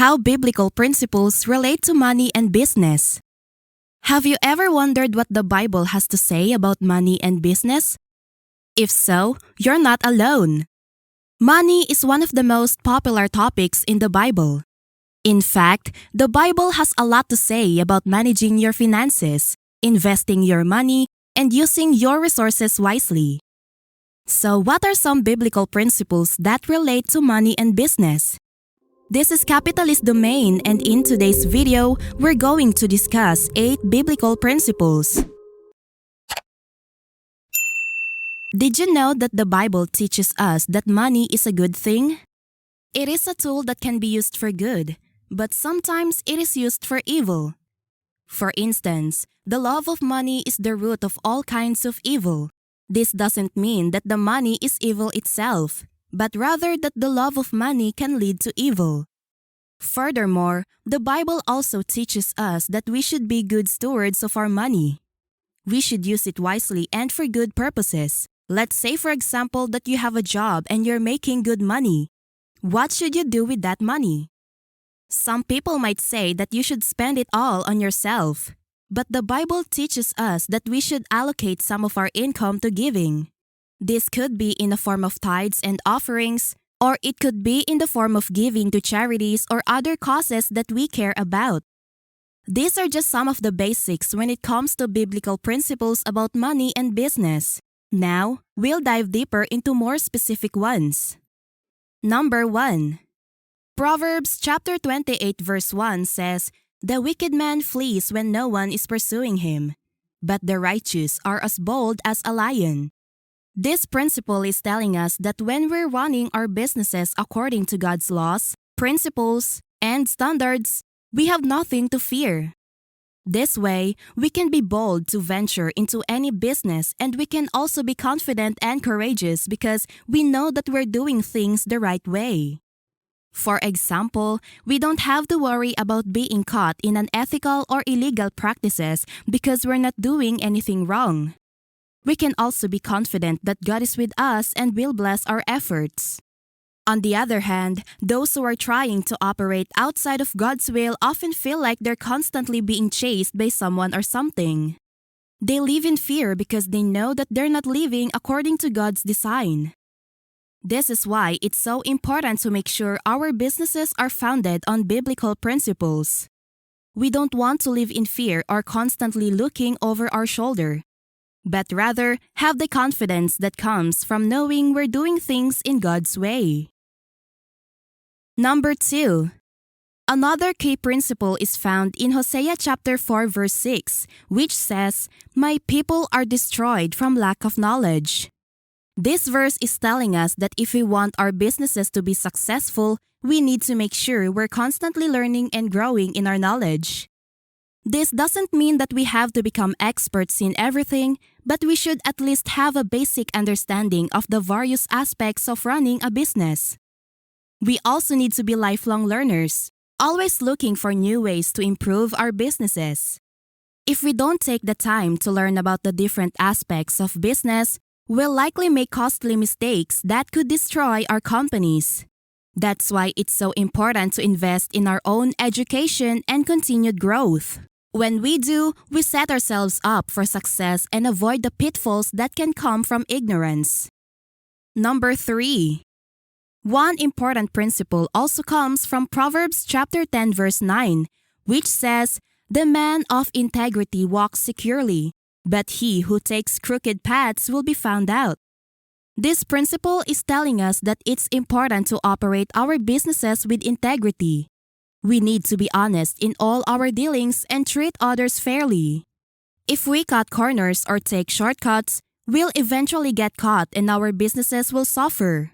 How biblical principles relate to money and business. Have you ever wondered what the Bible has to say about money and business? If so, you're not alone. Money is one of the most popular topics in the Bible. In fact, the Bible has a lot to say about managing your finances, investing your money, and using your resources wisely. So, what are some biblical principles that relate to money and business? This is Capitalist Domain, and in today's video, we're going to discuss 8 biblical principles. Did you know that the Bible teaches us that money is a good thing? It is a tool that can be used for good, but sometimes it is used for evil. For instance, the love of money is the root of all kinds of evil. This doesn't mean that the money is evil itself, but rather that the love of money can lead to evil. Furthermore, the Bible also teaches us that we should be good stewards of our money. We should use it wisely and for good purposes. Let's say, for example, that you have a job and you're making good money. What should you do with that money? Some people might say that you should spend it all on yourself. But the Bible teaches us that we should allocate some of our income to giving. This could be in the form of tithes and offerings, or it could be in the form of giving to charities or other causes that we care about. These are just some of the basics when it comes to biblical principles about money and business. Now, we'll dive deeper into more specific ones. Number 1. Proverbs chapter 28 verse 1 says, "The wicked man flees when no one is pursuing him, but the righteous are as bold as a lion." This principle is telling us that when we're running our businesses according to God's laws, principles, and standards, we have nothing to fear. This way, we can be bold to venture into any business, and we can also be confident and courageous because we know that we're doing things the right way. For example, we don't have to worry about being caught in unethical or illegal practices because we're not doing anything wrong. We can also be confident that God is with us and will bless our efforts. On the other hand, those who are trying to operate outside of God's will often feel like they're constantly being chased by someone or something. They live in fear because they know that they're not living according to God's design. This is why it's so important to make sure our businesses are founded on biblical principles. We don't want to live in fear or constantly looking over our shoulder, but rather have the confidence that comes from knowing we're doing things in God's way. Number 2. Another key principle is found in HOSEA chapter 4 verse 6, which says, "My people are destroyed from lack of knowledge." This verse is telling us that if we want our businesses to be successful, we need to make sure we're constantly learning and growing in our knowledge. This doesn't mean that we have to become experts in everything, but we should at least have a basic understanding of the various aspects of running a business. We also need to be lifelong learners, always looking for new ways to improve our businesses. If we don't take the time to learn about the different aspects of business, we'll likely make costly mistakes that could destroy our companies. That's why it's so important to invest in our own education and continued growth. When we do, we set ourselves up for success and avoid the pitfalls that can come from ignorance. Number 3. One important principle also comes from Proverbs chapter 10 verse 9, which says, "The man of integrity walks securely, but he who takes crooked paths will be found out." This principle is telling us that it's important to operate our businesses with integrity. We need to be honest in all our dealings and treat others fairly. If we cut corners or take shortcuts, we'll eventually get caught and our businesses will suffer.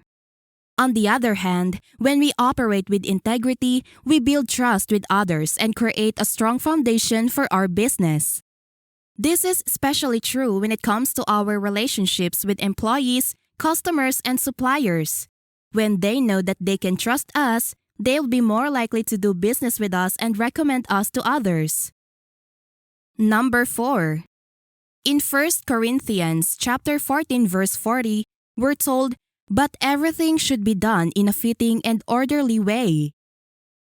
On the other hand, when we operate with integrity, we build trust with others and create a strong foundation for our business. This is especially true when it comes to our relationships with employees, customers, and suppliers. When they know that they can trust us, they'll be more likely to do business with us and recommend us to others. Number 4. In 1 Corinthians chapter 14 verse 40, we're told, "But everything should be done in a fitting and orderly way."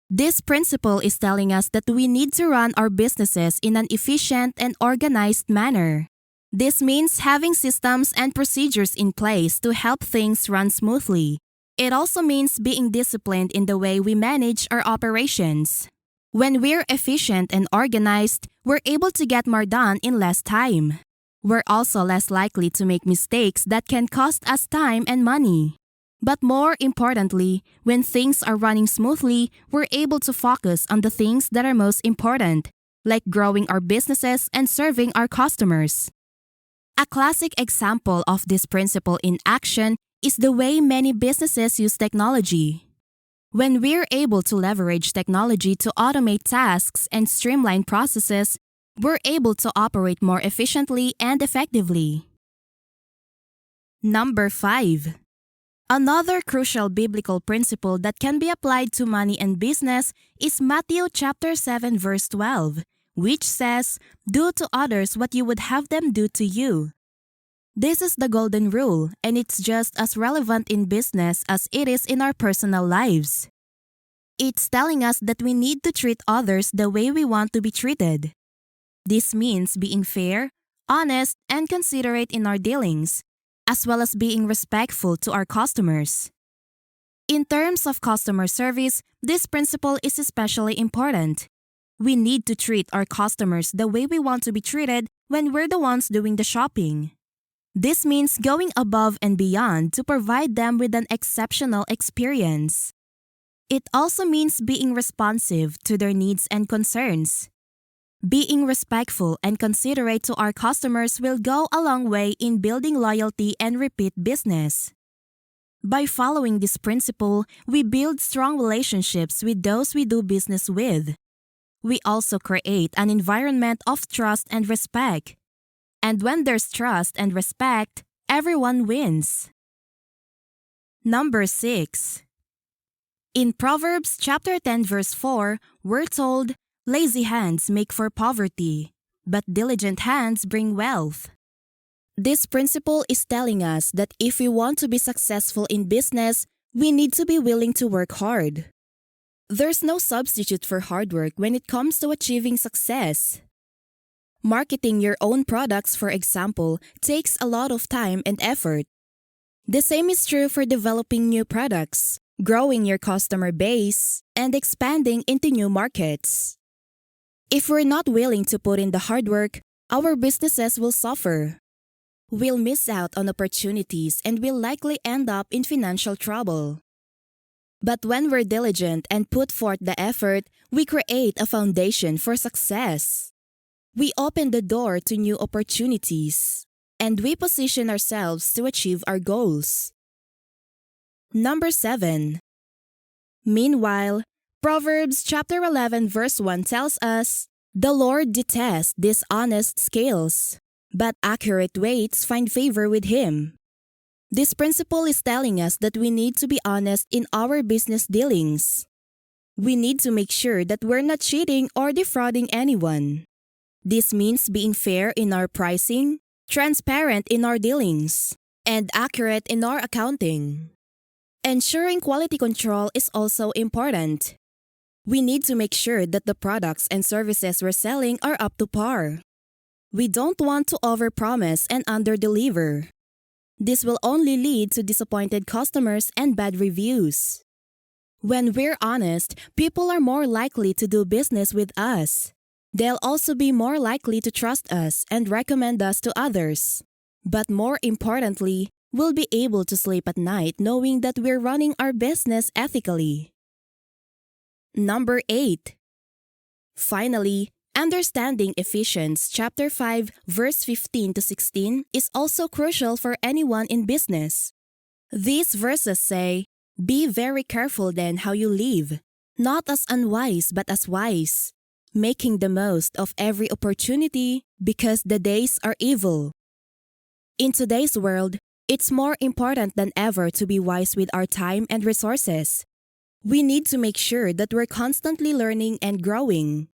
This principle is telling us that we need to run our businesses in an efficient and organized manner. This means having systems and procedures in place to help things run smoothly. It also means being disciplined in the way we manage our operations. When we're efficient and organized, we're able to get more done in less time. We're also less likely to make mistakes that can cost us time and money. But more importantly, when things are running smoothly, we're able to focus on the things that are most important, like growing our businesses and serving our customers. A classic example of this principle in action is the way many businesses use technology. When we're able to leverage technology to automate tasks and streamline processes, we're able to operate more efficiently and effectively. Number 5. Another crucial biblical principle that can be applied to money and business is Matthew chapter 7 verse 12, which says, "Do to others what you would have them do to you." This is the golden rule, and it's just as relevant in business as it is in our personal lives. It's telling us that we need to treat others the way we want to be treated. This means being fair, honest, and considerate in our dealings, as well as being respectful to our customers. In terms of customer service, this principle is especially important. We need to treat our customers the way we want to be treated when we're the ones doing the shopping. This means going above and beyond to provide them with an exceptional experience. It also means being responsive to their needs and concerns. Being respectful and considerate to our customers will go a long way in building loyalty and repeat business. By following this principle, we build strong relationships with those we do business with. We also create an environment of trust and respect. And when there's trust and respect, everyone wins. Number 6. In Proverbs chapter 10 verse 4, we're told, "Lazy hands make for poverty, but diligent hands bring wealth." This principle is telling us that if we want to be successful in business, we need to be willing to work hard. There's no substitute for hard work when it comes to achieving success. Marketing your own products, for example, takes a lot of time and effort. The same is true for developing new products, growing your customer base, and expanding into new markets. If we're not willing to put in the hard work, our businesses will suffer. We'll miss out on opportunities and will likely end up in financial trouble. But when we're diligent and put forth the effort, we create a foundation for success. We open the door to new opportunities, and we position ourselves to achieve our goals. Number 7. Meanwhile, Proverbs chapter 11 verse 1 tells us, "The Lord detests dishonest scales, but accurate weights find favor with Him." This principle is telling us that we need to be honest in our business dealings. We need to make sure that we're not cheating or defrauding anyone. This means being fair in our pricing, transparent in our dealings, and accurate in our accounting. Ensuring quality control is also important. We need to make sure that the products and services we're selling are up to par. We don't want to overpromise and underdeliver. This will only lead to disappointed customers and bad reviews. When we're honest, people are more likely to do business with us. They'll also be more likely to trust us and recommend us to others. But more importantly, we'll be able to sleep at night knowing that we're running our business ethically. Number 8. Finally, understanding Ephesians chapter 5 verse 15 to 16 is also crucial for anyone in business. These verses say, "Be very careful then how you live, not as unwise but as wise, making the most of every opportunity because the days are evil." In today's world, it's more important than ever to be wise with our time and resources. We need to make sure that we're constantly learning and growing.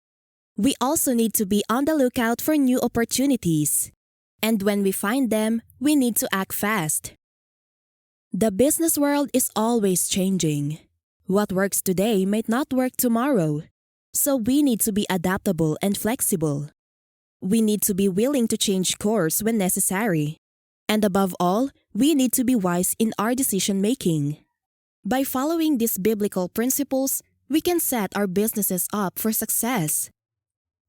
We also need to be on the lookout for new opportunities. And when we find them, we need to act fast. The business world is always changing. What works today might not work tomorrow, so we need to be adaptable and flexible. We need to be willing to change course when necessary. And above all, we need to be wise in our decision making. By following these biblical principles, we can set our businesses up for success.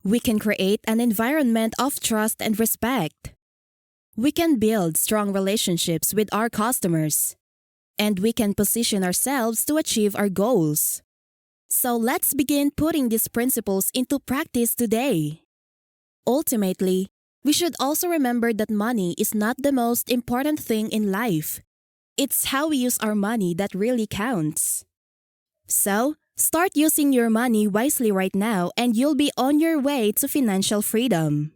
We can create an environment of trust and respect. We can build strong relationships with our customers. And we can position ourselves to achieve our goals. So let's begin putting these principles into practice today. Ultimately, we should also remember that money is not the most important thing in life. It's how we use our money that really counts. So, start using your money wisely right now and you'll be on your way to financial freedom.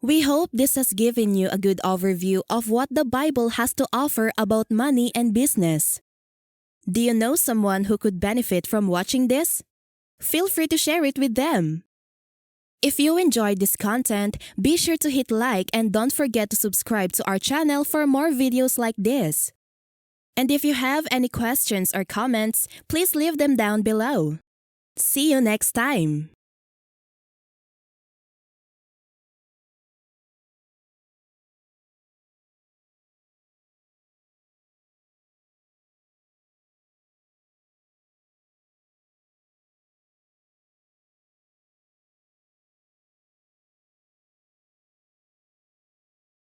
We hope this has given you a good overview of what the Bible has to offer about money and business. Do you know someone who could benefit from watching this? Feel free to share it with them. If you enjoyed this content, be sure to hit like and don't forget to subscribe to our channel for more videos like this. And if you have any questions or comments, please leave them down below. See you next time!